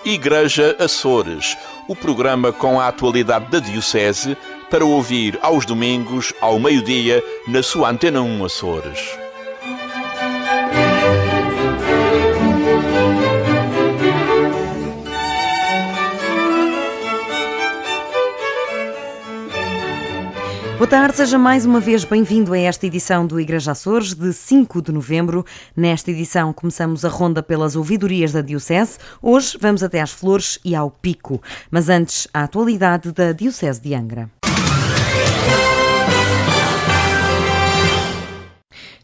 Igreja Açores, o programa com a atualidade da Diocese para ouvir aos domingos, ao meio-dia, na sua Antena 1 Açores. Boa tarde, seja mais uma vez bem-vindo a esta edição do Igreja Açores, de 5 de novembro. Nesta edição começamos a ronda pelas ouvidorias da Diocese. Hoje vamos até às Flores e ao Pico. Mas antes, a atualidade da Diocese de Angra.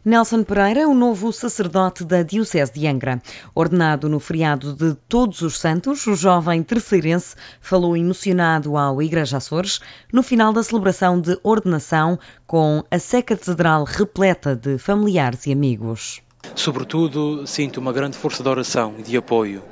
Nelson Pereira, o novo sacerdote da Diocese de Angra. Ordenado no feriado de Todos os Santos, o jovem terceirense falou emocionado ao Igreja Açores no final da celebração de ordenação com a Sé Catedral repleta de familiares e amigos. Sobretudo, sinto uma grande força de oração e de apoio.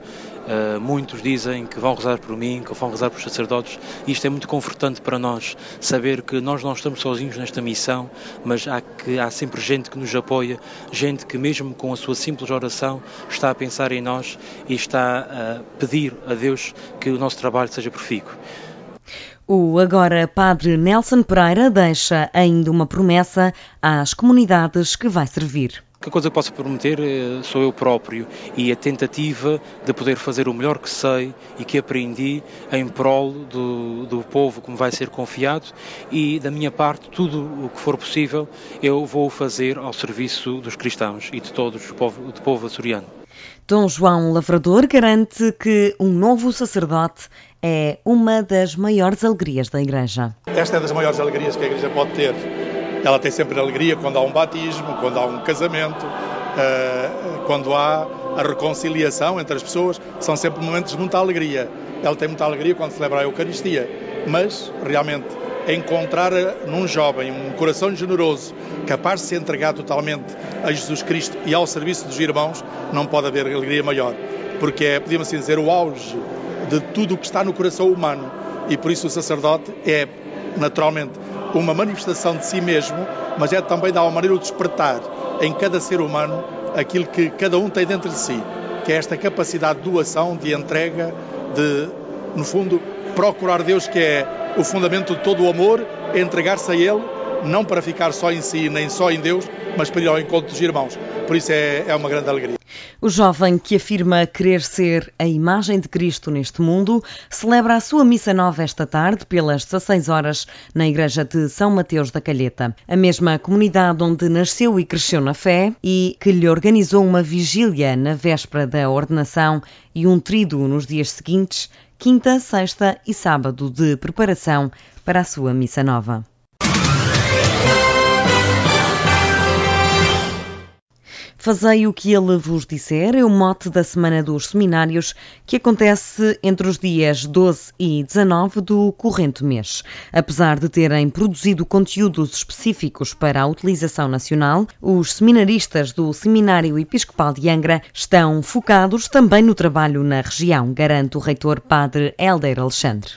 Muitos dizem que vão rezar por mim, que vão rezar por sacerdotes, e isto é muito confortante para nós, saber que nós não estamos sozinhos nesta missão, mas há sempre gente que nos apoia, gente que mesmo com a sua simples oração está a pensar em nós e está a pedir a Deus que o nosso trabalho seja profícuo. O agora padre Nelson Pereira deixa ainda uma promessa às comunidades que vai servir. A coisa que posso prometer sou eu próprio e a tentativa de poder fazer o melhor que sei e que aprendi em prol do povo que me vai ser confiado, e da minha parte tudo o que for possível eu vou fazer ao serviço dos cristãos e de todos do povo açoriano. Dom João Lavrador garante que um novo sacerdote é uma das maiores alegrias da Igreja. Esta é das maiores alegrias que a Igreja pode ter. Ela tem sempre alegria quando há um batismo, quando há um casamento, quando há a reconciliação entre as pessoas. São sempre momentos de muita alegria. Ela tem muita alegria quando celebra a Eucaristia. Mas, realmente, encontrar num jovem um coração generoso, capaz de se entregar totalmente a Jesus Cristo e ao serviço dos irmãos, não pode haver alegria maior. Porque é, podemos assim dizer, o auge de tudo o que está no coração humano. E por isso o sacerdote é, naturalmente, uma manifestação de si mesmo, mas é também, de alguma maneira, o despertar em cada ser humano aquilo que cada um tem dentro de si, que é esta capacidade de doação, de entrega, de, no fundo, procurar Deus, que é o fundamento de todo o amor, entregar-se a Ele, não para ficar só em si, nem só em Deus, mas para ir ao encontro dos irmãos. Por isso é uma grande alegria. O jovem, que afirma querer ser a imagem de Cristo neste mundo, celebra a sua missa nova esta tarde, pelas 16 horas, na Igreja de São Mateus da Calheta. A mesma comunidade onde nasceu e cresceu na fé e que lhe organizou uma vigília na véspera da ordenação e um tríduo nos dias seguintes, quinta, sexta e sábado, de preparação para a sua missa nova. Fazei o que ele vos disser é o mote da Semana dos Seminários, que acontece entre os dias 12 e 19 do corrente mês. Apesar de terem produzido conteúdos específicos para a utilização nacional, os seminaristas do Seminário Episcopal de Angra estão focados também no trabalho na região, garante o reitor Padre Hélder Alexandre.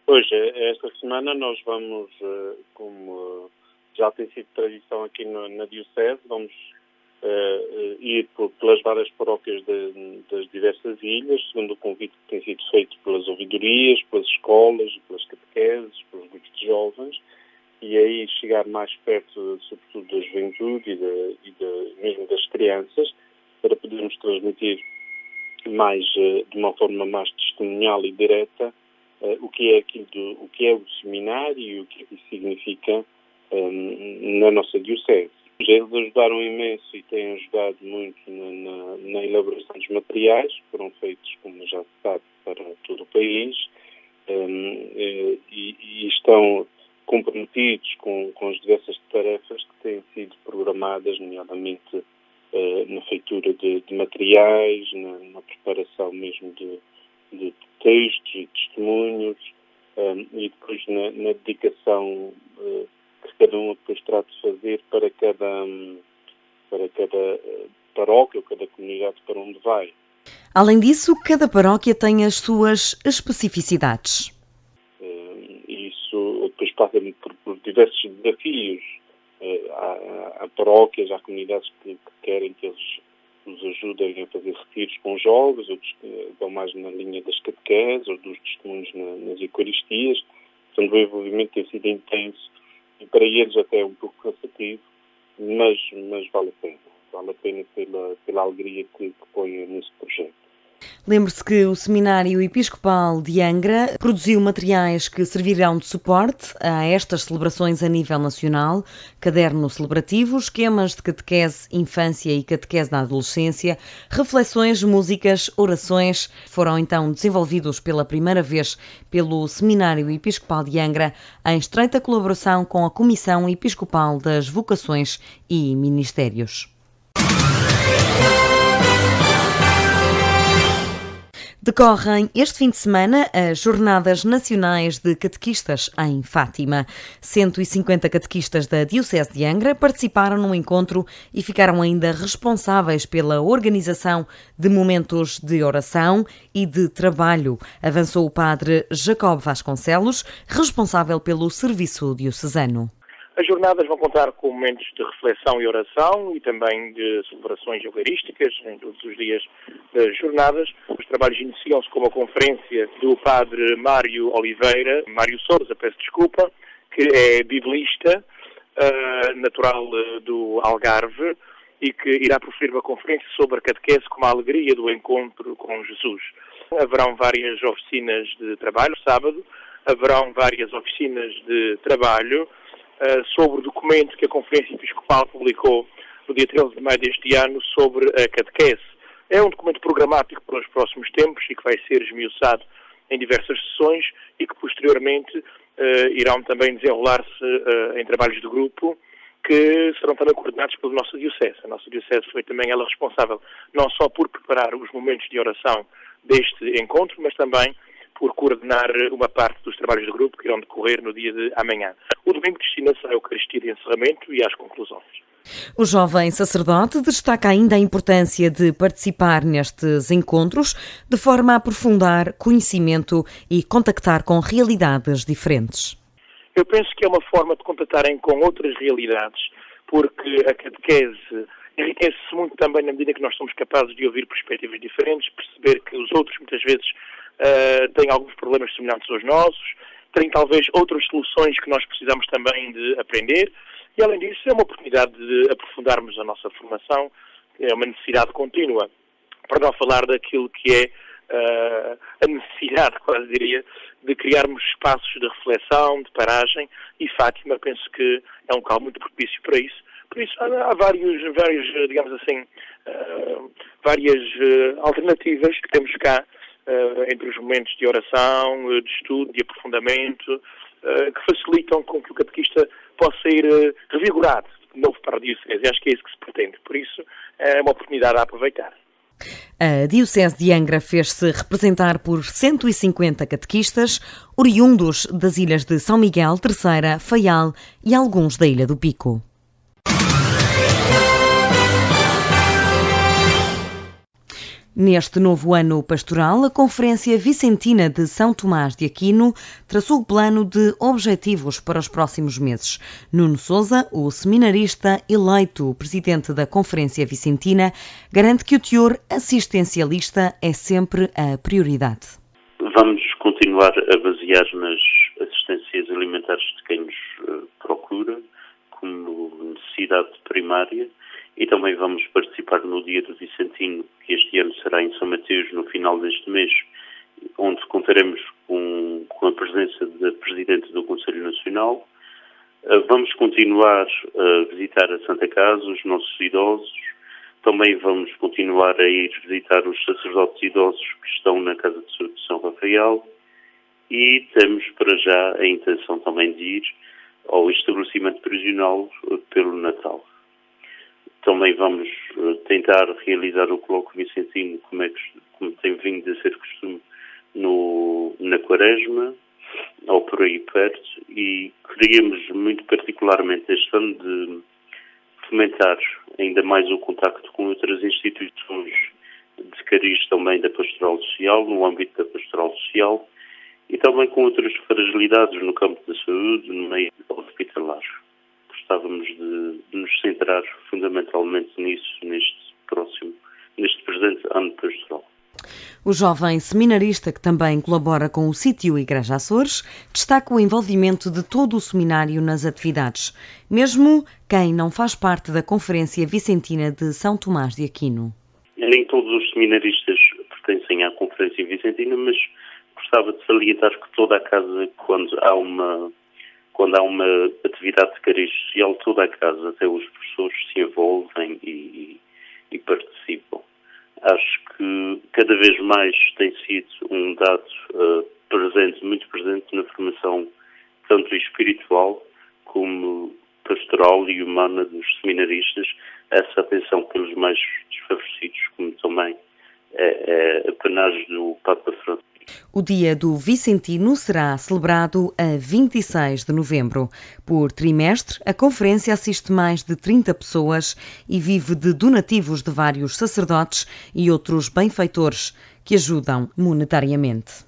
Hoje, esta semana, nós vamos, como já tem sido tradição aqui na Diocese, vamos ir pelas várias paróquias das diversas ilhas, segundo o convite que tem sido feito pelas ouvidorias, pelas escolas, pelas catequeses, pelos grupos de jovens, e aí chegar mais perto, sobretudo, da juventude mesmo das crianças, para podermos transmitir mais, de uma forma mais testemunhal e direta, o que é o seminário e o que isso significa na nossa Diocese. Eles ajudaram imenso e têm ajudado muito na elaboração dos materiais, que foram feitos, como já se sabe, para todo o país, e estão comprometidos com as diversas tarefas que têm sido programadas, nomeadamente na feitura de materiais, na preparação mesmo de textos e testemunhos, e depois na dedicação que cada um depois trata de fazer para cada paróquia ou cada comunidade para onde vai. Além disso, cada paróquia tem as suas especificidades. Isso depois passa por diversos desafios. Há paróquias, há comunidades que querem que eles os ajudem a fazer retiros com jovens, outros vão mais na linha das catequeses ou dos testemunhos nas Eucaristias. Portanto, o envolvimento tem sido intenso e para eles até um pouco cansativo, mas vale a pena. Vale a pena pela alegria que põe nesse projeto. Lembre-se que o Seminário Episcopal de Angra produziu materiais que servirão de suporte a estas celebrações a nível nacional, caderno celebrativo, esquemas de catequese, infância e catequese da adolescência, reflexões, músicas, orações, foram então desenvolvidos pela primeira vez pelo Seminário Episcopal de Angra, em estreita colaboração com a Comissão Episcopal das Vocações e Ministérios. Decorrem este fim de semana as Jornadas Nacionais de Catequistas em Fátima. 150 catequistas da Diocese de Angra participaram no encontro e ficaram ainda responsáveis pela organização de momentos de oração e de trabalho, avançou o padre Jacob Vasconcelos, responsável pelo serviço diocesano. As jornadas vão contar com momentos de reflexão e oração e também de celebrações eucarísticas em todos os dias das jornadas. Os trabalhos iniciam-se com uma conferência do padre Mário Sousa, peço desculpa, que é biblista, natural do Algarve, e que irá proferir uma conferência sobre a catequese como a alegria do encontro com Jesus. Haverão várias oficinas de trabalho, sábado, haverão várias oficinas de trabalho sobre o documento que a Conferência Episcopal publicou no dia 13 de maio deste ano sobre a catequese. É um documento programático para os próximos tempos e que vai ser esmiuçado em diversas sessões e que posteriormente irão também desenrolar-se em trabalhos de grupo que serão também coordenados pela nossa Diocese. A nossa Diocese foi também ela responsável não só por preparar os momentos de oração deste encontro, mas também por coordenar uma parte dos trabalhos de grupo que irão decorrer no dia de amanhã. O domingo destina-se à Eucaristia de encerramento e às conclusões. O jovem sacerdote destaca ainda a importância de participar nestes encontros de forma a aprofundar conhecimento e contactar com realidades diferentes. Eu penso que é uma forma de contactarem com outras realidades, porque a catequese enriquece-se muito também na medida que nós somos capazes de ouvir perspectivas diferentes, perceber que os outros muitas vezes têm alguns problemas semelhantes aos nossos, têm talvez outras soluções que nós precisamos também de aprender, e além disso é uma oportunidade de aprofundarmos a nossa formação, é uma necessidade contínua, para não falar daquilo que é a necessidade, quase diria, de criarmos espaços de reflexão, de paragem, e Fátima penso que é um local muito propício para isso. Por isso há várias digamos assim, várias alternativas que temos cá entre os momentos de oração, de estudo, de aprofundamento, que facilitam com que o catequista possa ir revigorado de novo para a Diocese. Acho que é isso que se pretende. Por isso é uma oportunidade a aproveitar. A Diocese de Angra fez-se representar por 150 catequistas, oriundos das ilhas de São Miguel, Terceira, Faial e alguns da Ilha do Pico. Neste novo ano pastoral, a Conferência Vicentina de São Tomás de Aquino traçou o plano de objetivos para os próximos meses. Nuno Sousa, o seminarista eleito presidente da Conferência Vicentina, garante que o teor assistencialista é sempre a prioridade. Vamos continuar a basear nas assistências alimentares de quem nos procura, como necessidade primária, e também vamos participar no Dia do Vicentino, que este ano será em São Mateus, no final deste mês, onde contaremos com a presença da Presidente do Conselho Nacional. Vamos continuar a visitar a Santa Casa, os nossos idosos. Também vamos continuar a ir visitar os sacerdotes idosos que estão na Casa de Saúde de São Rafael. E temos para já a intenção também de ir ao estabelecimento prisional pelo Natal. Também vamos tentar realizar o colóquio vicentino, como tem vindo a ser costume, na Quaresma, ou por aí perto, e queríamos muito particularmente este ano de fomentar ainda mais o contacto com outras instituições de cariz também da pastoral social, no âmbito da pastoral social, e também com outras fragilidades no campo da saúde, no meio hospitalar. Gostávamos de nos centrar fundamentalmente nisso, neste próximo ano pastoral. O jovem seminarista, que também colabora com o sítio Igreja Açores, destaca o envolvimento de todo o seminário nas atividades, mesmo quem não faz parte da Conferência Vicentina de São Tomás de Aquino. Nem todos os seminaristas pertencem à Conferência Vicentina, mas gostava de salientar que toda a casa, quando há uma atividade de cariz social, toda a casa, até os professores, se envolvem e participam. Acho que cada vez mais tem sido um dado muito presente na formação tanto espiritual como pastoral e humana dos seminaristas, essa atenção pelos mais desfavorecidos, como também é apanagem do Papa Francisco. O Dia do Vicentino será celebrado a 26 de novembro. Por trimestre, a conferência assiste mais de 30 pessoas e vive de donativos de vários sacerdotes e outros benfeitores que ajudam monetariamente.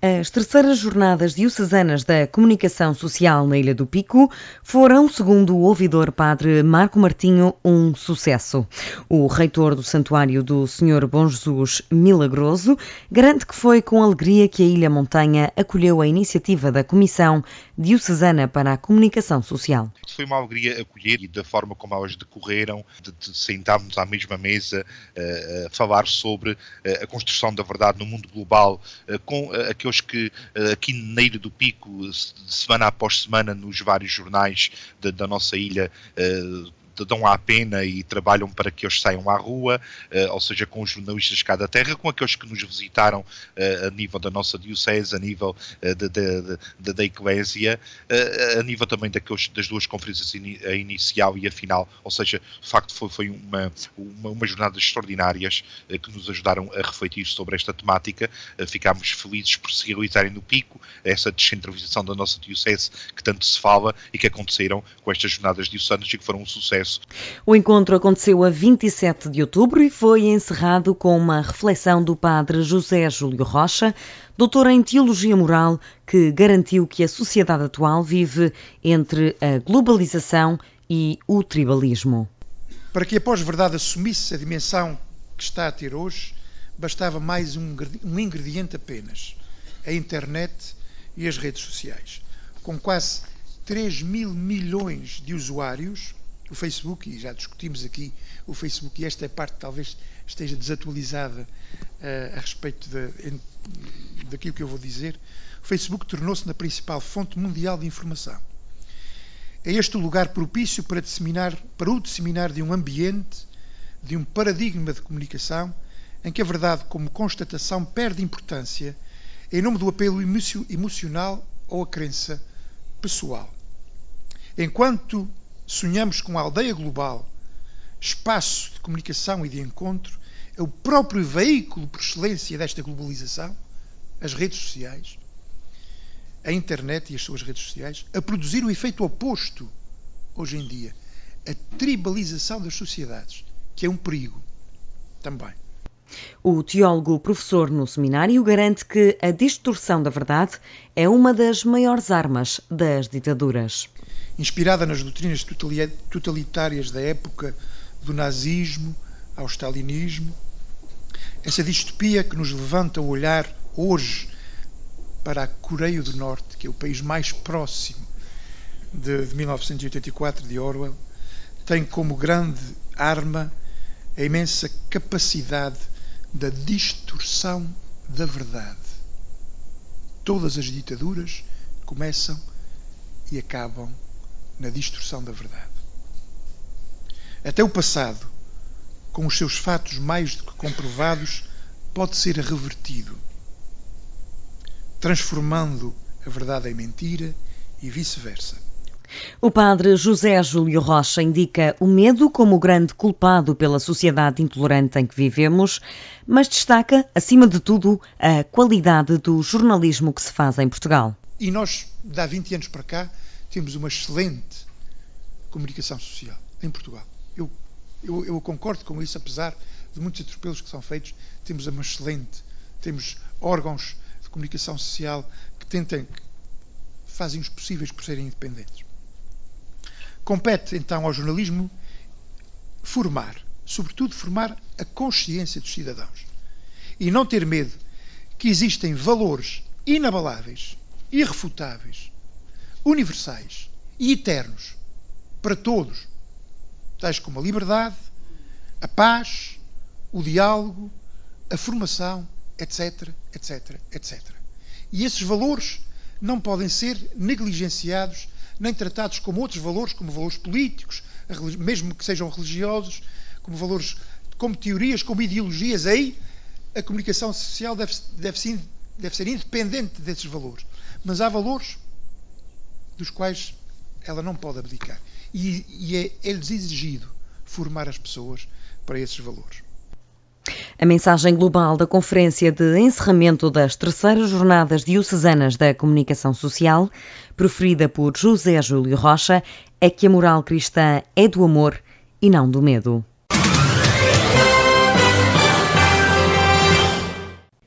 As terceiras jornadas diocesanas da comunicação social na Ilha do Pico foram, segundo o ouvidor padre Marco Martinho, um sucesso. O reitor do Santuário do Senhor Bom Jesus Milagroso garante que foi com alegria que a Ilha Montanha acolheu a iniciativa da Comissão Diocesana para a Comunicação Social. Foi uma alegria acolher e da forma como elas decorreram, de sentarmos à mesma mesa a falar sobre a construção da verdade no mundo global, com aqueles que aqui na Ilha do Pico, semana após semana, nos vários jornais da nossa ilha, dão à pena e trabalham para que eles saiam à rua, ou seja, com os jornalistas de cada terra, com aqueles que nos visitaram a nível da nossa diocese, a nível da Eclésia, a nível também das duas conferências, a inicial e a final, ou seja, de facto foi uma jornadas extraordinárias que nos ajudaram a refletir sobre esta temática. Ficámos felizes por se realizarem no Pico, essa descentralização da nossa diocese que tanto se fala e que aconteceram com estas jornadas diocesanas e que foram um sucesso. O encontro aconteceu a 27 de outubro e foi encerrado com uma reflexão do padre José Júlio Rocha, doutor em Teologia Moral, que garantiu que a sociedade atual vive entre a globalização e o tribalismo. Para que a pós-verdade assumisse a dimensão que está a ter hoje, bastava mais um ingrediente apenas: a internet e as redes sociais. Com quase 3 mil milhões de usuários, o Facebook, e já discutimos aqui o Facebook, e esta parte talvez esteja desatualizada a respeito daquilo que eu vou dizer, o Facebook tornou-se na principal fonte mundial de informação. É este o lugar propício para o disseminar de um ambiente, de um paradigma de comunicação, em que a verdade como constatação perde importância em nome do apelo emocional ou a crença pessoal. Enquanto sonhamos com a aldeia global, espaço de comunicação e de encontro, é o próprio veículo por excelência desta globalização, as redes sociais, a internet e as suas redes sociais, a produzir o efeito oposto, hoje em dia, a tribalização das sociedades, que é um perigo também. O teólogo professor no seminário garante que a distorção da verdade é uma das maiores armas das ditaduras. Inspirada nas doutrinas totalitárias da época do nazismo ao stalinismo, essa distopia que nos levanta o olhar hoje para a Coreia do Norte, que é o país mais próximo de 1984 de Orwell, tem como grande arma a imensa capacidade da distorção da verdade. Todas as ditaduras começam e acabam na distorção da verdade. Até o passado, com os seus fatos mais do que comprovados, pode ser revertido, transformando a verdade em mentira e vice-versa. O padre José Júlio Rocha indica o medo como o grande culpado pela sociedade intolerante em que vivemos, mas destaca, acima de tudo, a qualidade do jornalismo que se faz em Portugal. E nós, de há 20 anos para cá, temos uma excelente comunicação social em Portugal. Eu concordo com isso, apesar de muitos atropelos que são feitos, temos órgãos de comunicação social que fazem os possíveis por serem independentes. Compete então ao jornalismo formar, sobretudo formar a consciência dos cidadãos e não ter medo que existem valores inabaláveis, irrefutáveis, universais e eternos para todos, tais como a liberdade, a paz, o diálogo, a formação, etc, etc, etc. E esses valores não podem ser negligenciados nem tratados como outros valores, como valores políticos, mesmo que sejam religiosos, como valores, como teorias, como ideologias. Aí a comunicação social deve ser independente desses valores. Mas há valores dos quais ela não pode abdicar. E é-lhes exigido formar as pessoas para esses valores. A mensagem global da Conferência de Encerramento das Terceiras Jornadas Diocesanas da Comunicação Social, proferida por José Júlio Rocha, é que a moral cristã é do amor e não do medo.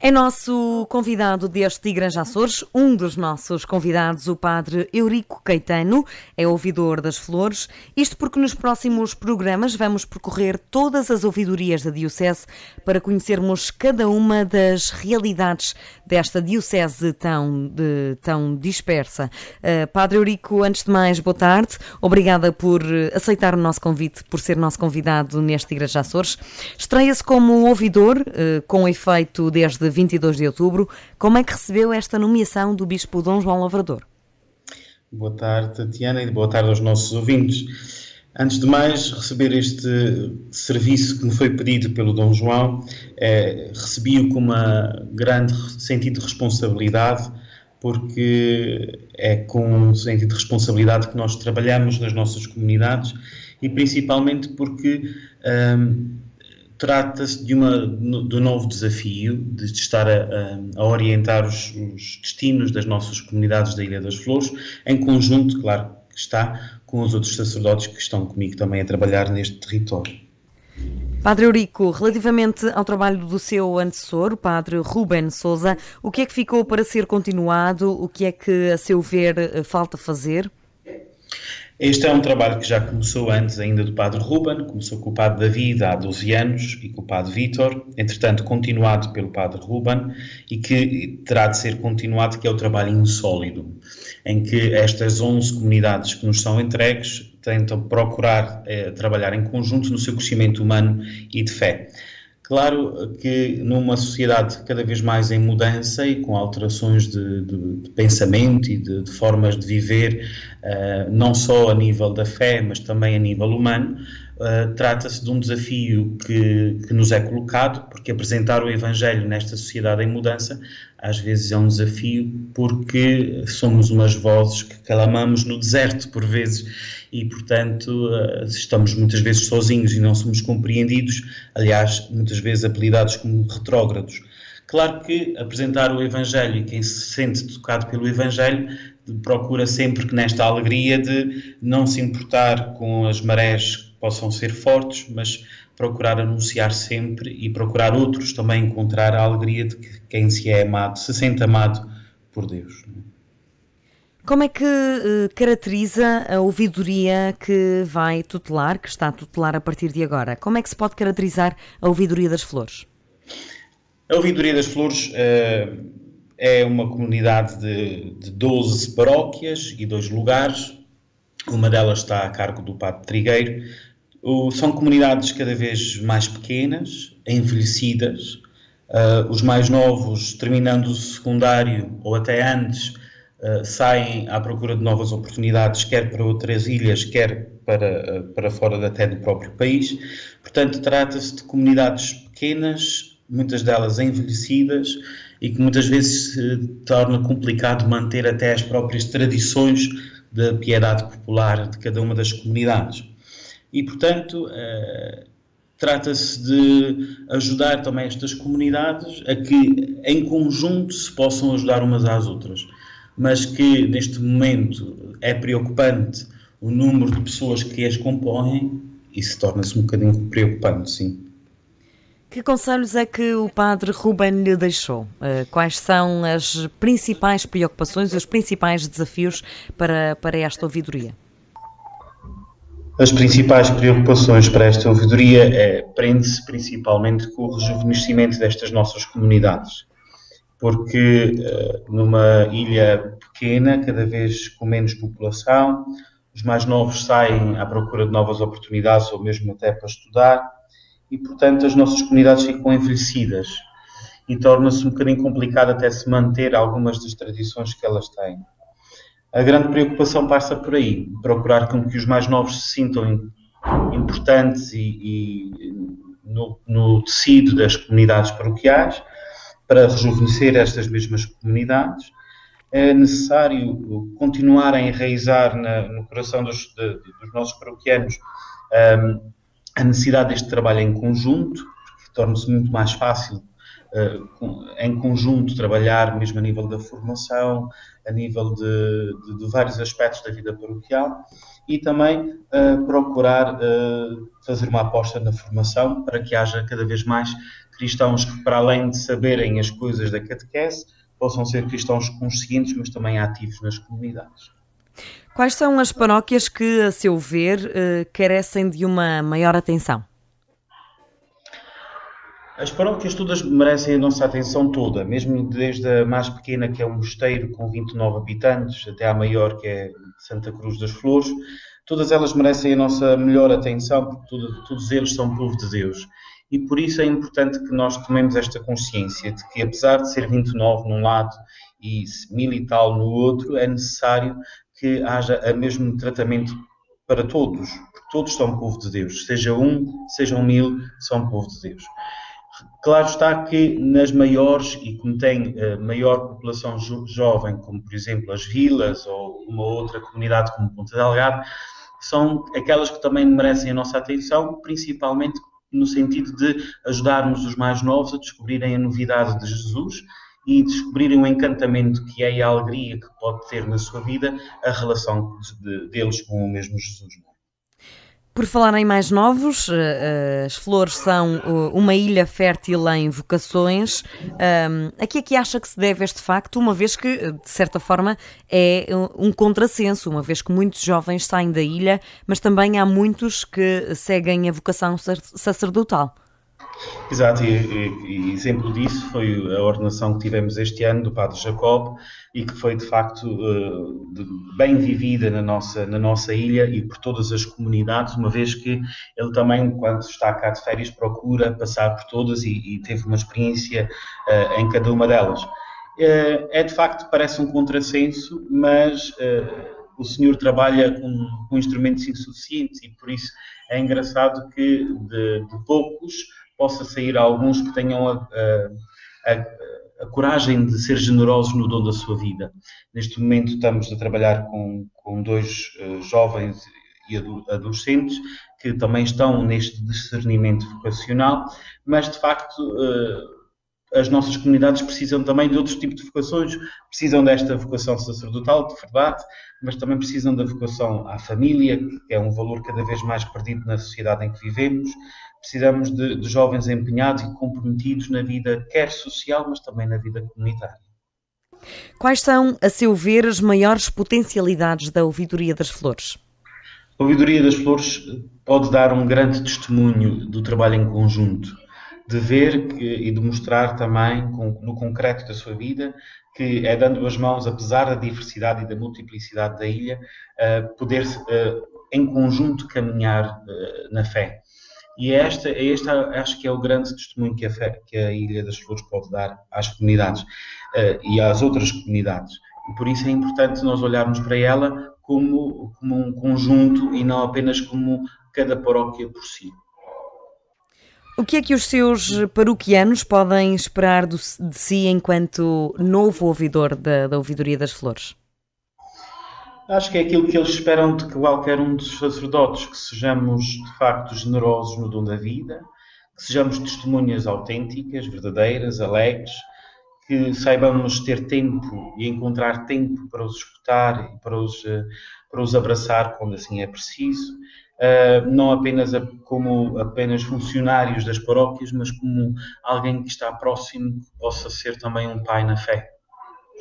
É nosso convidado deste Igreja Açores, um dos nossos convidados, o padre Eurico Caetano, é ouvidor das Flores. Isto porque nos próximos programas vamos percorrer todas as ouvidorias da Diocese para conhecermos cada uma das realidades desta Diocese tão dispersa. Padre Eurico, antes de mais, boa tarde. Obrigada por aceitar o nosso convite, por ser nosso convidado neste Igreja Açores. Estreia-se como ouvidor, com efeito desde 22 de outubro. Como é que recebeu esta nomeação do Bispo Dom João Lavrador? Boa tarde, Tatiana, e boa tarde aos nossos ouvintes. Antes de mais, receber este serviço que me foi pedido pelo Dom João, recebi-o com um grande sentido de responsabilidade, porque é com um sentido de responsabilidade que nós trabalhamos nas nossas comunidades e principalmente porque trata-se do novo desafio de estar a orientar os destinos das nossas comunidades da Ilha das Flores, em conjunto, claro que está, com os outros sacerdotes que estão comigo também a trabalhar neste território. Padre Eurico, relativamente ao trabalho do seu antecessor, o Padre Rubén Sousa, o que é que ficou para ser continuado? O que é que, a seu ver, falta fazer? Este é um trabalho que já começou antes ainda do Padre Rubén, começou com o Padre David há 12 anos e com o Padre Vítor, entretanto continuado pelo Padre Rubén e que terá de ser continuado, que é o trabalho insólido, em que estas 11 comunidades que nos são entregues tentam procurar trabalhar em conjunto no seu crescimento humano e de fé. Claro que numa sociedade cada vez mais em mudança e com alterações de pensamento e de formas de viver, não só a nível da fé, mas também a nível humano, trata-se de um desafio que nos é colocado, porque apresentar o Evangelho nesta sociedade em mudança às vezes é um desafio, porque somos umas vozes que clamamos no deserto por vezes e, portanto, estamos muitas vezes sozinhos e não somos compreendidos, aliás, muitas vezes apelidados como retrógrados. Claro que apresentar o Evangelho e quem se sente tocado pelo Evangelho procura sempre que nesta alegria de não se importar com as marés que possam ser fortes, mas procurar anunciar sempre e procurar outros também encontrar a alegria de que quem se é amado, se sente amado por Deus. Como é que caracteriza a ouvidoria que vai tutelar, que está a tutelar a partir de agora? Como é que se pode caracterizar a ouvidoria das Flores? A ouvidoria das Flores é uma comunidade de 12 paróquias e 2 lugares. Uma delas está a cargo do Padre Trigueiro. São comunidades cada vez mais pequenas, envelhecidas. Os mais novos, terminando o secundário ou até antes, saem à procura de novas oportunidades, quer para outras ilhas, quer para fora até do próprio país. Portanto, trata-se de comunidades pequenas, muitas delas envelhecidas, e que muitas vezes se torna complicado manter até as próprias tradições da piedade popular de cada uma das comunidades. E, portanto, trata-se de ajudar também estas comunidades a que, em conjunto, se possam ajudar umas às outras. Mas que, neste momento, é preocupante o número de pessoas que as compõem e se torna-se um bocadinho preocupante, sim. Que conselhos é que o Padre Rubén lhe deixou? Quais são as principais preocupações, os principais desafios para esta ouvidoria? As principais preocupações para esta ouvidoria prende-se principalmente com o rejuvenescimento destas nossas comunidades, porque numa ilha pequena, cada vez com menos população, os mais novos saem à procura de novas oportunidades ou mesmo até para estudar e, portanto, as nossas comunidades ficam envelhecidas e torna-se um bocadinho complicado até se manter algumas das tradições que elas têm. A grande preocupação passa por aí, procurar com que os mais novos se sintam importantes no tecido das comunidades paroquiais, para rejuvenescer estas mesmas comunidades. É necessário continuar a enraizar no coração dos nossos paroquianos a necessidade deste trabalho em conjunto, porque torna-se muito mais fácil em conjunto trabalhar mesmo a nível da formação, a nível de vários aspectos da vida paroquial e também procurar fazer uma aposta na formação para que haja cada vez mais cristãos que, para além de saberem as coisas da catequese, possam ser cristãos conscientes, mas também ativos nas comunidades. Quais são as paróquias que, a seu ver, carecem de uma maior atenção? As paróquias todas merecem a nossa atenção toda, mesmo desde a mais pequena, que é um mosteiro com 29 habitantes, até à maior, que é Santa Cruz das Flores. Todas elas merecem a nossa melhor atenção, porque todos eles são povo de Deus. E por isso é importante que nós tomemos esta consciência de que, apesar de ser 29 num lado e 1000 e tal no outro, é necessário que haja o mesmo tratamento para todos, porque todos são povo de Deus. Seja sejam 1000, são povo de Deus. Claro está que nas maiores, e como tem maior população jovem, como por exemplo as vilas ou uma outra comunidade como Ponta Delgado, são aquelas que também merecem a nossa atenção, principalmente no sentido de ajudarmos os mais novos a descobrirem a novidade de Jesus e descobrirem o encantamento que é e a alegria que pode ter na sua vida a relação deles com o mesmo Jesus. Por falar em mais novos, as Flores são uma ilha fértil em vocações. A que é que acha que se deve este facto, uma vez que, de certa forma, é um contrassenso, uma vez que muitos jovens saem da ilha, mas também há muitos que seguem a vocação sacerdotal? Exato, e exemplo disso foi a ordenação que tivemos este ano do Padre Jacob e que foi de facto bem vivida na nossa ilha e por todas as comunidades, uma vez que ele também, quando está cá de férias, procura passar por todas e teve uma experiência em cada uma delas. É de facto, parece um contrassenso, mas o Senhor trabalha com instrumentos insuficientes e por isso é engraçado que de poucos possa sair alguns que tenham a coragem de ser generosos no dom da sua vida. Neste momento estamos a trabalhar com 2 jovens e adolescentes que também estão neste discernimento vocacional, mas de facto as nossas comunidades precisam também de outros tipos de vocações, precisam desta vocação sacerdotal, de verdade, mas também precisam da vocação à família, que é um valor cada vez mais perdido na sociedade em que vivemos. Precisamos de jovens empenhados e comprometidos na vida, quer social, mas também na vida comunitária. Quais são, a seu ver, as maiores potencialidades da Ouvidoria das Flores? A Ouvidoria das Flores pode dar um grande testemunho do trabalho em conjunto, de ver e de mostrar também, no concreto da sua vida, que é dando as mãos, apesar da diversidade e da multiplicidade da ilha, poder em conjunto caminhar na fé. E este acho que é o grande testemunho que a Ilha das Flores pode dar às comunidades e às outras comunidades. E por isso é importante nós olharmos para ela como um conjunto e não apenas como cada paróquia por si. O que é que os seus paroquianos podem esperar de si enquanto novo ouvidor da Ouvidoria das Flores? Acho que é aquilo que eles esperam de qualquer um dos sacerdotes, que sejamos de facto generosos no dom da vida, que sejamos testemunhas autênticas, verdadeiras, alegres, que saibamos ter tempo e encontrar tempo para os escutar e para os abraçar quando assim é preciso, não apenas como apenas funcionários das paróquias, mas como alguém que está próximo, que possa ser também um pai na fé.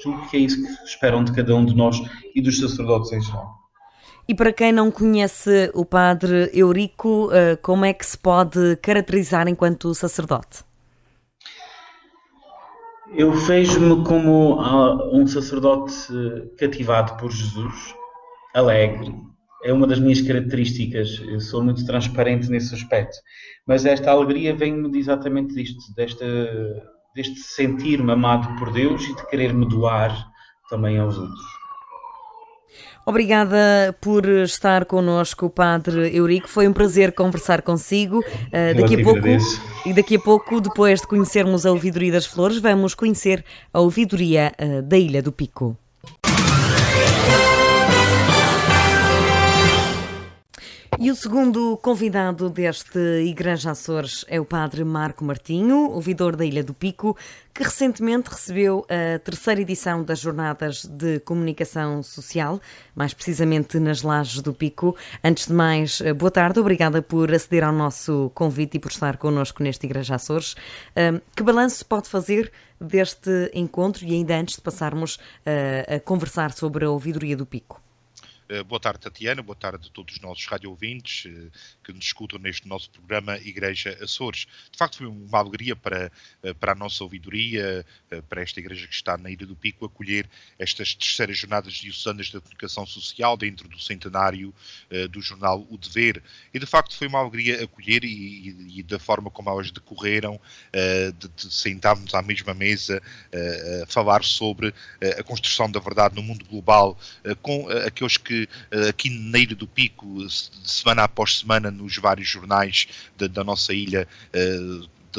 Julgo que é isso que esperam de cada um de nós e dos sacerdotes em geral. E para quem não conhece o Padre Eurico, como é que se pode caracterizar enquanto sacerdote? Eu vejo-me como um sacerdote cativado por Jesus, alegre. É uma das minhas características. Eu sou muito transparente nesse aspecto. Mas esta alegria vem-me exatamente disto, deste sentir-me amado por Deus e de querer me doar também aos outros. Obrigada por estar connosco, Padre Eurico. Foi um prazer conversar consigo. Daqui a pouco, depois de conhecermos a Ouvidoria das Flores, vamos conhecer a Ouvidoria da Ilha do Pico. E o segundo convidado deste Igreja Açores é o Padre Marco Martinho, ouvidor da Ilha do Pico, que recentemente recebeu a terceira edição das Jornadas de Comunicação Social, mais precisamente nas Lajes do Pico. Antes de mais, boa tarde, obrigada por aceder ao nosso convite e por estar connosco neste Igreja Açores. Que balanço pode fazer deste encontro e ainda antes de passarmos a conversar sobre a ouvidoria do Pico? Boa tarde, Tatiana. Boa tarde a todos os nossos rádio-ouvintes que nos escutam neste nosso programa Igreja Açores. De facto, foi uma alegria para a nossa ouvidoria, para esta igreja que está na Ilha do Pico, acolher estas terceiras jornadas diocesanas da comunicação social dentro do centenário do jornal O Dever. E, de facto, foi uma alegria acolher e da forma como elas decorreram, de sentarmos à mesma mesa a falar sobre a construção da verdade no mundo global, com aqueles que aqui na Ilha do Pico, semana após semana, nos vários jornais da nossa ilha,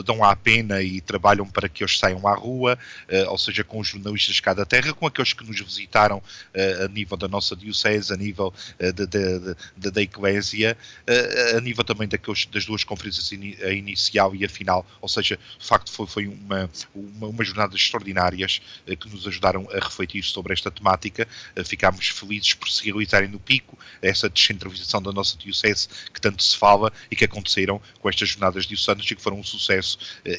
dão a pena e trabalham para que eles saiam à rua, ou seja, com os jornalistas de cada terra, com aqueles que nos visitaram a nível da nossa diocese, a nível da Eclésia, a nível também das duas conferências, a inicial e a final, ou seja, de facto foi uma jornada extraordinárias que nos ajudaram a refletir sobre esta temática. Ficámos felizes por se realizarem no Pico, essa descentralização da nossa diocese que tanto se fala e que aconteceram com estas jornadas diocesanas e que foram um sucesso.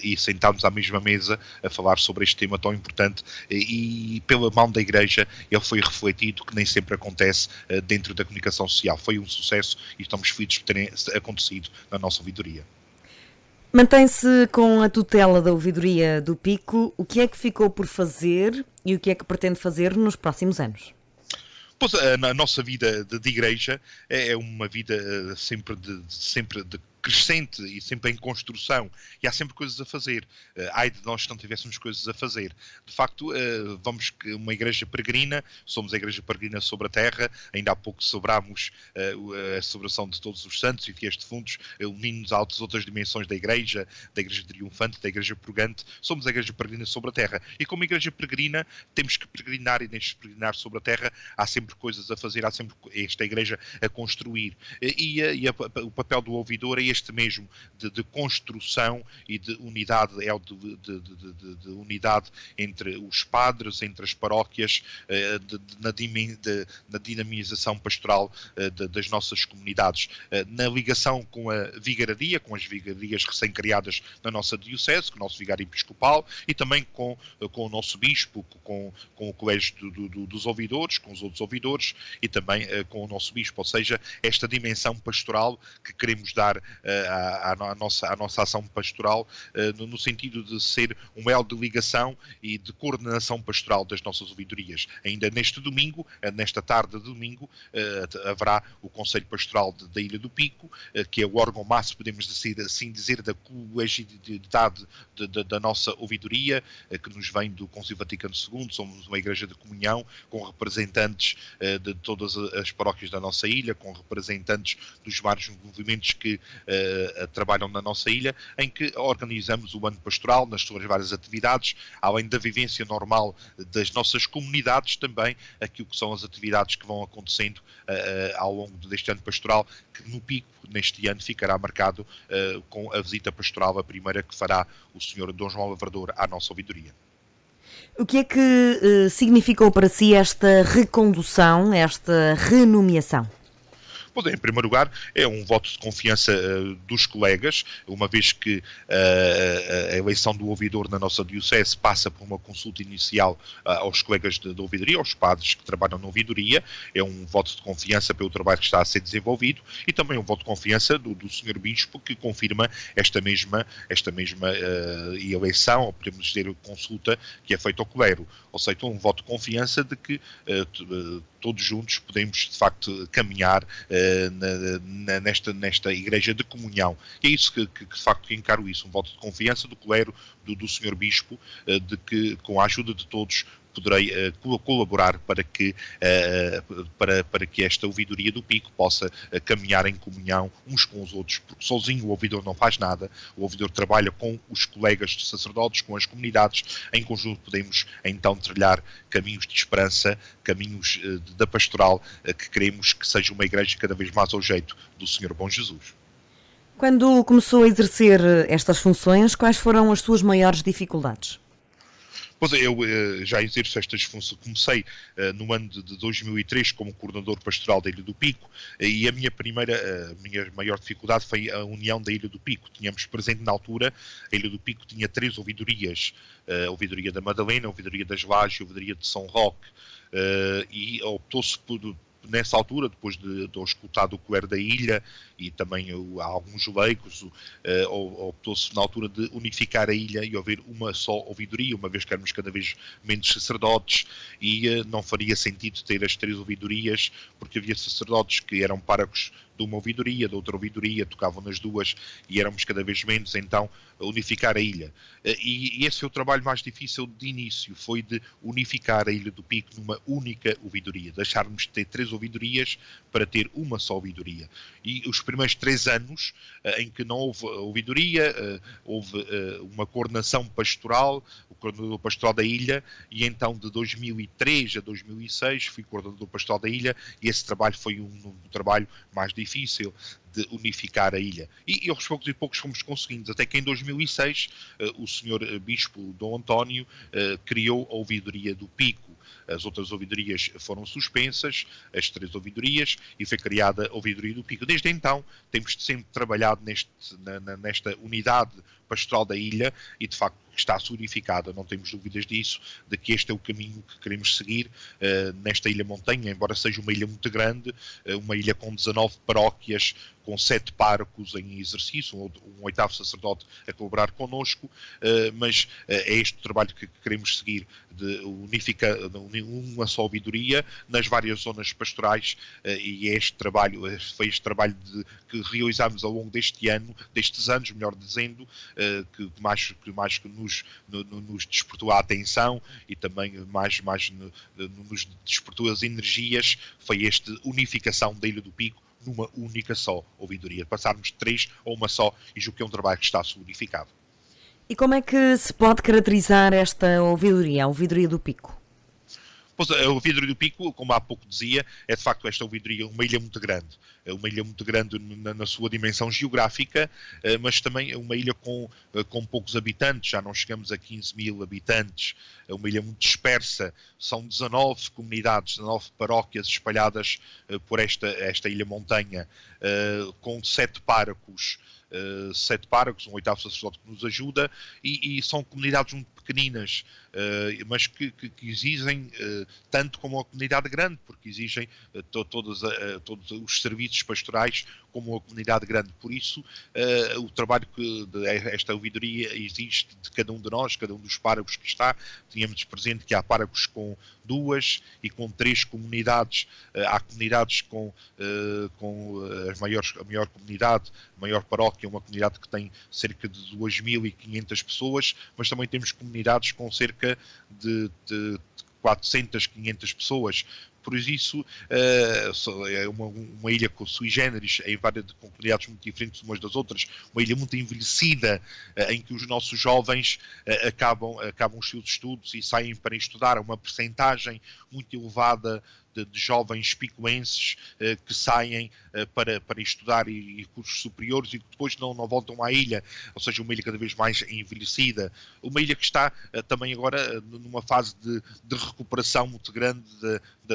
E sentámos à mesma mesa a falar sobre este tema tão importante e pela mão da Igreja ele foi refletido, que nem sempre acontece dentro da comunicação social. Foi um sucesso e estamos felizes por terem acontecido na nossa ouvidoria. Mantém-se com a tutela da ouvidoria do Pico. O que é que ficou por fazer e o que é que pretende fazer nos próximos anos? Pois, a nossa vida de igreja é uma vida sempre de crescente e sempre em construção, e há sempre coisas a fazer. Ai de nós se não tivéssemos coisas a fazer. De facto, vamos que uma igreja peregrina, somos a igreja peregrina sobre a terra, ainda há pouco celebramos a celebração de todos os santos e fiéis defuntos, unindo-nos a outras dimensões da igreja triunfante, da igreja purgante. Somos a igreja peregrina sobre a terra, e como igreja peregrina temos que peregrinar, e neste peregrinar sobre a terra há sempre coisas a fazer, há sempre esta igreja a construir, o papel do ouvidor é este mesmo, de construção e de unidade, de unidade entre os padres, entre as paróquias, na dinamização pastoral das nossas comunidades, na ligação com a vigararia, com as vigarias recém-criadas na nossa diocese, com o nosso vigário episcopal e também com o nosso bispo, com o colégio dos ouvidores, com os outros ouvidores e também com o nosso bispo, ou seja, esta dimensão pastoral que queremos dar à nossa ação pastoral, no sentido de ser um elo de ligação e de coordenação pastoral das nossas ouvidorias. Ainda neste domingo, nesta tarde de domingo, haverá o Conselho Pastoral da Ilha do Pico, que é o órgão máximo, podemos assim dizer, da colegialidade da nossa ouvidoria, que nos vem do Concílio Vaticano II. Somos uma igreja de comunhão, com representantes de todas as paróquias da nossa ilha, com representantes dos vários movimentos que trabalham na nossa ilha, em que organizamos o ano pastoral nas suas várias atividades, além da vivência normal das nossas comunidades, também aquilo que são as atividades que vão acontecendo ao longo deste ano pastoral, que no Pico, neste ano, ficará marcado com a visita pastoral, a primeira que fará o Sr. Dom João Lavrador à nossa ouvidoria. O que é que significou para si esta recondução, esta renomeação? Pois é, em primeiro lugar, é um voto de confiança dos colegas, uma vez que a eleição do ouvidor na nossa diocese passa por uma consulta inicial aos colegas de ouvidoria, aos padres que trabalham na ouvidoria. É um voto de confiança pelo trabalho que está a ser desenvolvido e também um voto de confiança do Sr. Bispo, que confirma esta mesma eleição, ou podemos dizer consulta, que é feita ao clero. Ou seja, um voto de confiança de que todos juntos podemos, de facto, caminhar nesta igreja de comunhão. E é isso que de facto, encaro isso, um voto de confiança do clero, do Sr. Bispo, de que, com a ajuda de todos, poderei colaborar para que esta ouvidoria do Pico possa caminhar em comunhão uns com os outros, porque sozinho o ouvidor não faz nada. O ouvidor trabalha com os colegas de sacerdotes, com as comunidades. Em conjunto podemos então trilhar caminhos de esperança, caminhos da pastoral, que queremos que seja uma igreja cada vez mais ao jeito do Senhor Bom Jesus. Quando começou a exercer estas funções, quais foram as suas maiores dificuldades? Pois eu já exerço estas funções. Comecei no ano de 2003 como coordenador pastoral da Ilha do Pico, e a minha maior dificuldade foi a união da Ilha do Pico. Tínhamos presente na altura, a Ilha do Pico tinha 3 ouvidorias, a ouvidoria da Madalena, a ouvidoria das Lajes e a ouvidoria de São Roque, e optou-se nessa altura, depois de escutar do clero da ilha e também alguns leigos, optou-se na altura de unificar a ilha e haver uma só ouvidoria, uma vez que éramos cada vez menos sacerdotes, e não faria sentido ter as 3 ouvidorias, porque havia sacerdotes que eram párocos de uma ouvidoria, de outra ouvidoria, tocavam nas duas e éramos cada vez menos, então unificar a ilha. E esse foi o trabalho mais difícil de início, foi de unificar a Ilha do Pico numa única ouvidoria, deixarmos de ter 3 ouvidorias para ter uma só ouvidoria. E os primeiros 3 anos em que não houve ouvidoria, houve uma coordenação pastoral, o coordenador pastoral da ilha, e então de 2003 a 2006 fui coordenador pastoral da ilha, e esse trabalho foi um trabalho mais difícil de unificar a ilha. E aos poucos e poucos fomos conseguindo, até que em 2006 o Sr. Bispo Dom António criou a ouvidoria do Pico. As outras ouvidorias foram suspensas, as 3 ouvidorias, e foi criada a ouvidoria do Pico. Desde então temos sempre trabalhado nesta unidade pastoral da ilha, e de facto está solidificada, não temos dúvidas disso, de que este é o caminho que queremos seguir nesta Ilha Montanha, embora seja uma ilha muito grande, uma ilha com 19 paróquias, com 7 párocos em exercício, um 8º sacerdote a colaborar connosco, mas é este o trabalho que queremos seguir, de unificar uma só ouvidoria nas várias zonas pastorais, e é foi este trabalho que realizámos ao longo destes anos, melhor dizendo, que mais nos despertou a atenção e também mais nos despertou as energias, foi esta unificação da Ilha do Pico numa única só ouvidoria, passarmos de 3 a uma só, e julgo que é um trabalho que está solidificado. E como é que se pode caracterizar esta ouvidoria, a ouvidoria do Pico? Pois, a ouvidoria do Pico, como há pouco dizia, é de facto esta ouvidoria uma ilha muito grande. É uma ilha muito grande na sua dimensão geográfica, mas também é uma ilha com poucos habitantes, já não chegamos a 15 mil habitantes. É uma ilha muito dispersa, são 19 comunidades, 19 paróquias espalhadas por esta ilha montanha, com 7 párocos. 7 párocos, um 8º sacerdote que nos ajuda, e são comunidades muito pequeninas, mas que exigem tanto como a comunidade grande, porque exigem todos os serviços pastorais como a comunidade grande. Por isso, o trabalho que esta ouvidoria exige de cada um de nós, cada um dos párocos que está. Tínhamos presente que há párocos com 2 e com 3 comunidades. Há comunidades com a maior comunidade, a maior paróquia, uma comunidade que tem cerca de 2.500 pessoas, mas também temos comunidades com cerca de 400, 500 pessoas. Por isso, é uma ilha com sui generis, com comunidades muito diferentes umas das outras, uma ilha muito envelhecida, em que os nossos jovens acabam os seus estudos e saem para estudar. Uma percentagem muito elevada de jovens picoenses que saem para estudar e cursos superiores e que depois não voltam à ilha, ou seja, uma ilha cada vez mais envelhecida. Uma ilha que está também agora numa fase de recuperação muito grande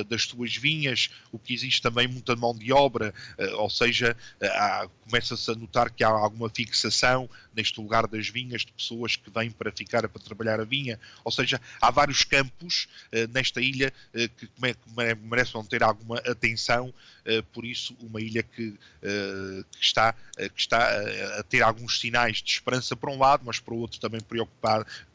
das das suas vinhas, o que existe também muita mão de obra, ou seja, começa-se a notar que há alguma fixação neste lugar das vinhas de pessoas que vêm para ficar, para trabalhar a vinha, ou seja, há vários campos nesta ilha que merecem ter alguma atenção, por isso uma ilha que está a ter alguns sinais de esperança por um lado, mas por outro também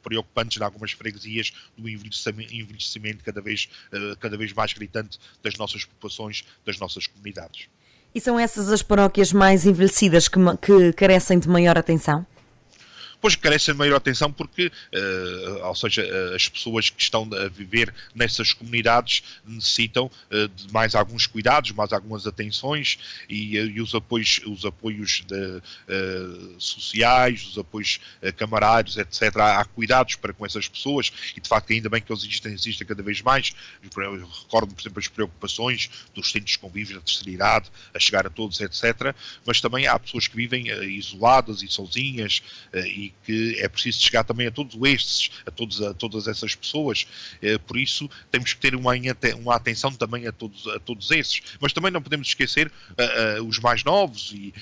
preocupantes em algumas freguesias do envelhecimento cada vez mais gritante das nossas populações, das nossas comunidades. E são essas as paróquias mais envelhecidas que carecem de maior atenção? Pois carecem de maior atenção porque, ou seja, as pessoas que estão a viver nessas comunidades necessitam de mais alguns cuidados, mais algumas atenções e os apoios sociais, os apoios camarários, etc. Há cuidados para com essas pessoas e, de facto, ainda bem que eles existem cada vez mais. Eu recordo, por exemplo, as preocupações dos centros de convívio da terceira idade, a chegar a todos, etc. Mas também há pessoas que vivem isoladas e sozinhas e que é preciso chegar também a todos estes, a todas essas pessoas, por isso temos que ter uma atenção também a todos esses, mas também não podemos esquecer os mais novos e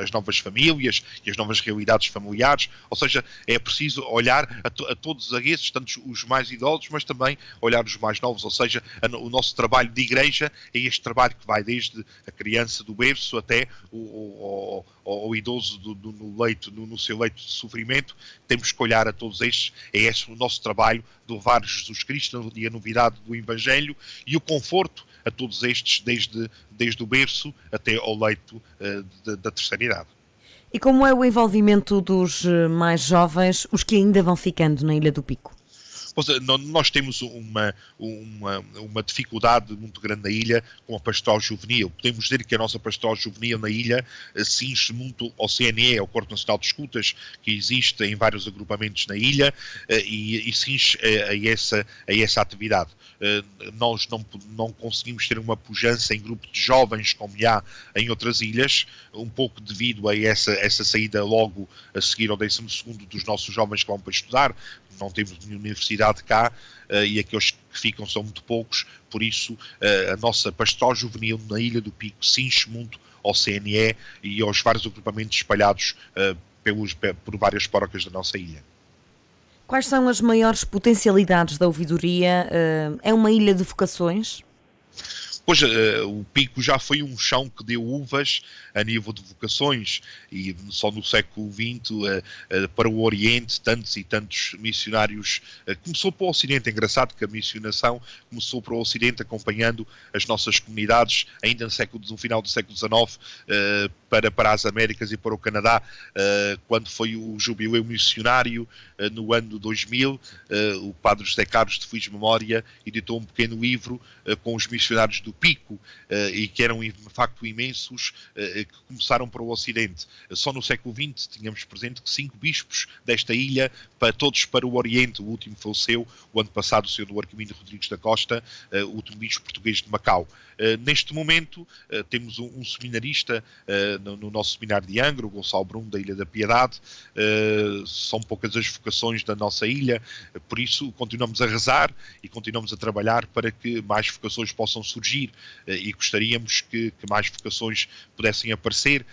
as novas famílias e as novas realidades familiares, ou seja, é preciso olhar a todos esses, tanto os mais idosos, mas também olhar os mais novos, ou seja, o nosso trabalho de igreja é este trabalho que vai desde a criança do berço até o idoso no seu leito de sofrimento. Temos que olhar a todos estes. É este o nosso trabalho de levar Jesus Cristo e a novidade do Evangelho e o conforto a todos estes, desde o berço até ao leito da terceira idade. E como é o envolvimento dos mais jovens, os que ainda vão ficando na Ilha do Pico? Nós temos uma dificuldade muito grande na ilha com a pastoral juvenil. Podemos dizer que a nossa pastoral juvenil na ilha cinge muito ao CNE, ao Corpo Nacional de Escutas, que existe em vários agrupamentos na ilha, e cinge a essa atividade. Nós não conseguimos ter uma pujança em grupo de jovens como há em outras ilhas, um pouco devido a essa saída logo a seguir ao 12º dos nossos jovens que vão para estudar. Não temos nenhuma universidade cá e aqueles que ficam são muito poucos, por isso a nossa pastoral juvenil na Ilha do Pico cinge muito ao CNE e aos vários agrupamentos espalhados por várias paróquias da nossa ilha. Quais são as maiores potencialidades da ouvidoria? É uma ilha de vocações? Pois, o Pico já foi um chão que deu uvas a nível de vocações e só no século XX para o Oriente tantos e tantos missionários. Começou para o Ocidente, é engraçado que a missionação começou para o Ocidente acompanhando as nossas comunidades ainda no final do século XIX para as Américas e para o Canadá, quando foi o jubileu missionário no ano 2000, o padre José Carlos de Fuis Memória editou um pequeno livro com os missionários do Pico e que eram de facto imensos, que começaram para o Ocidente. Só no século XX tínhamos presente que 5 bispos desta ilha, todos para o Oriente. O último faleceu o ano passado, o Sr. Arquimídio Rodrigues da Costa, o último bispo português de Macau. Neste momento temos um seminarista no nosso seminário de Angra, o Gonçalo Brum, da Ilha da Piedade. São poucas as vocações da nossa ilha, por isso continuamos a rezar e continuamos a trabalhar para que mais vocações possam surgir e gostaríamos que mais vocações pudessem aparecer.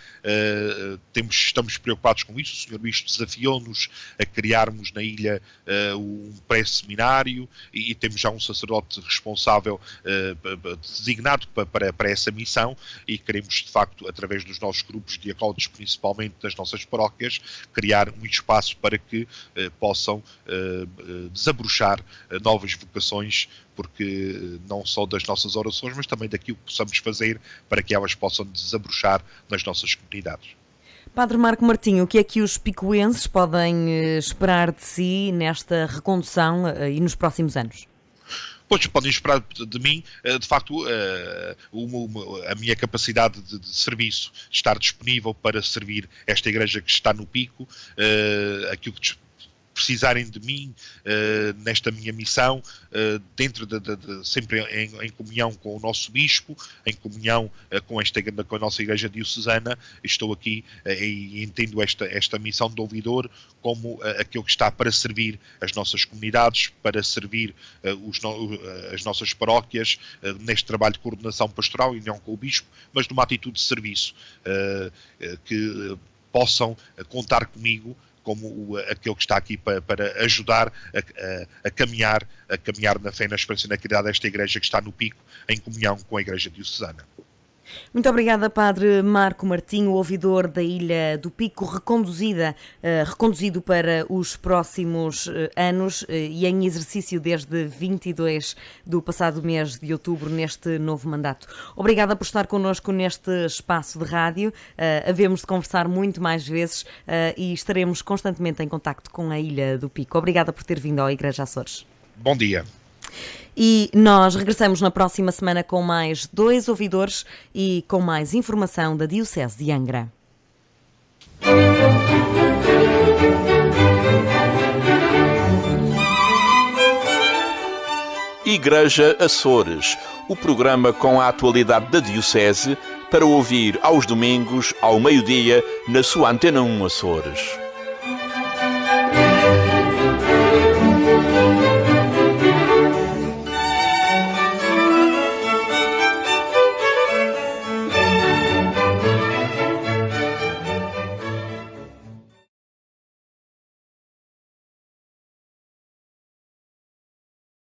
Estamos preocupados com isso. O Sr. Bispo desafiou-nos a criarmos na ilha um pré-seminário e temos já um sacerdote responsável designado para essa missão e queremos, de facto, através dos nossos grupos diacónicos, principalmente das nossas paróquias, criar um espaço para que possam desabrochar novas vocações, porque não só das nossas orações, mas também daquilo que possamos fazer para que elas possam desabrochar nas nossas comunidades. Padre Marco Martinho, o que é que os picoenses podem esperar de si nesta recondução e nos próximos anos? Pois, podem esperar de mim, de facto, a minha capacidade de serviço, estar disponível para servir esta igreja que está no Pico, aquilo que precisarem de mim nesta minha missão, sempre em comunhão com o nosso Bispo, em comunhão com a nossa Igreja Diocesana, estou aqui e entendo esta missão de ouvidor como aquilo que está para servir as nossas comunidades, para servir as nossas paróquias, neste trabalho de coordenação pastoral e união com o Bispo, mas numa atitude de serviço, que possam contar comigo como aquele que está aqui para ajudar a caminhar na fé, na esperança e na caridade desta Igreja que está no Pico, em comunhão com a Igreja Diocesana. Muito obrigada, Padre Marco Martinho, ouvidor da Ilha do Pico, reconduzido para os próximos anos e em exercício desde 22 do passado mês de outubro, neste novo mandato. Obrigada por estar connosco neste espaço de rádio. Havemos de conversar muito mais vezes e estaremos constantemente em contacto com a Ilha do Pico. Obrigada por ter vindo à Igreja Açores. Bom dia. E nós regressamos na próxima semana com mais 2 ouvidores e com mais informação da Diocese de Angra. Igreja Açores, o programa com a atualidade da Diocese para ouvir aos domingos, ao meio-dia, na sua Antena 1 Açores.